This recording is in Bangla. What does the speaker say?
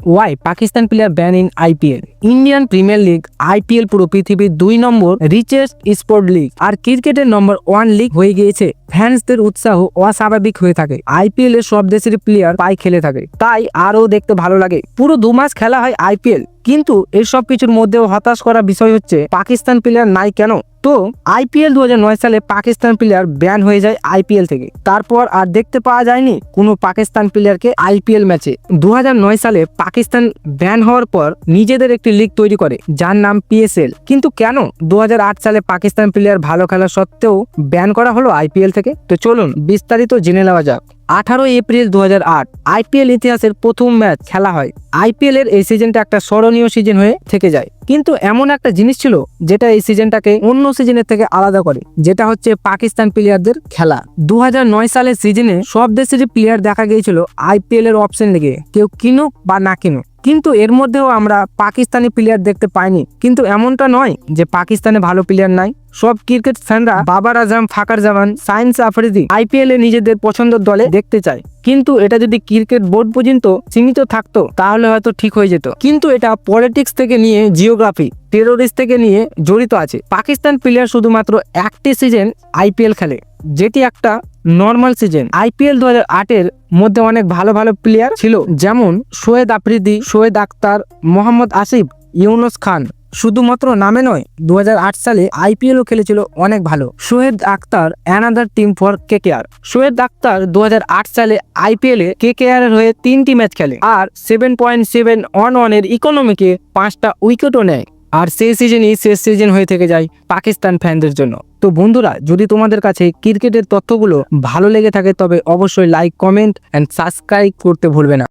Y Pakistan player ban in IPL. Indian Premier League IPL পুরো পৃথিবীর 2 নম্বর রিচেস্ট স্পোর্ট লিগ আর ক্রিকেটের নম্বর 1 লিগ হয়ে গিয়েছে। ফ্যান্সদের উৎসাহ অস্বাভাবিক হয়ে থাকে। আইপিএল এর সব দেশের প্লেয়ার পায় খেলে থাকে, তাই আরও দেখতে ভালো লাগে। পুরো 2 মাস খেলা হয় আইপিএল, কিন্তু এর সব কিছুর মধ্যেও হতাশ করা বিষয় হচ্ছে পাকিস্তান প্লেয়ার নাই কেন। তো আইপিএল 2009 সালে পাকিস্তান প্লেয়ার ব্যান হয়ে যায় আইপিএল থেকে। তারপর আর দেখতে পাওয়া যায়নি কোনো পাকিস্তান প্লেয়ারকে আইপিএল ম্যাচে। 2009 সালে পাকিস্তান ব্যান হওয়ার পর নিজেদের একটি লিগ তৈরি করে যার নাম পিএসএল। কিন্তু কেন 2008 সালে পাকিস্তান প্লেয়ার ভালো খেলা সত্ত্বেও ব্যান করা হলো আইপিএল থেকে? তো চলুন বিস্তারিত জেনে নেওয়া যাক। 18 এপ্রিল 2008 আইপিএল ইতিহাসের প্রথম ম্যাচ খেলা হয়। আইপিএল এর এই সিজনটা একটা স্মরণীয় সিজন হয়ে থেকে যায়, কিন্তু এমন একটা জিনিস ছিল যেটা এই সিজনটাকে অন্য সিজনের থেকে আলাদা করে, যেটা হচ্ছে পাকিস্তান প্লেয়ারদের খেলা। 2009 সালের সিজনে সব দেশেরই প্লেয়ার দেখা গিয়েছিল আইপিএল এর অপশন লিগে, কেউ কিনুক বা না কিনুক, কিন্তু এর মধ্যেও আমরা পাকিস্তানি প্লেয়ার দেখতে পাইনি। কিন্তু এমনটা নয় যে পাকিস্তানে ভালো প্লেয়ার নাই। সব ক্রিকেট ফ্যানরা বাবার আজম, ফাকার জামান, সাইন্স আফ্রিদি আইপিএল এ নিজেদের পছন্দের দলে দেখতে চায়। কিন্তু এটা যদি ক্রিকেট বোর্ড পর্যন্ত সীমিত থাকতো তাহলে হয়তো ঠিক হয়ে যেত, কিন্তু এটা পলিটিক্স থেকে নিয়ে জিওগ্রাফি, টেরোরিস্ট থেকে নিয়ে জড়িত আছে। পাকিস্তান প্লেয়ার শুধুমাত্র একটি সিজন আইপিএল খেলে, যেটি একটা নর্মাল সিজন। আইপিএল 2008 এর মধ্যে অনেক ভালো ভালো প্লেয়ার ছিল, যেমন শোয়েদ আফ্রিদি, শোয়েদ আখতার, মোহাম্মদ আসিফ, ইউনুস খান। শুধুমাত্র নামে নয়, 2008 সালে আইপিএলও খেলেছিল অনেক ভালো Shoaib Akhtar, another team for KKR. Shoaib Akhtar 2008 সালে আইপিএল এ কেকেআর এর হয়ে 3টি ম্যাচ খেলে আর 7.7 এর ইকোনমিকে 5টা উইকেটও নেয়। আর সেই সিজনই শেষ সিজন হয়ে থেকে যায় পাকিস্তান ফ্যানদের জন্য। তো বন্ধুরা, যদি তোমাদের কাছে ক্রিকেটের তথ্যগুলো ভালো লেগে থাকে তবে অবশ্যই লাইক, কমেন্ট এন্ড সাবস্ক্রাইব করতে ভুলবে না।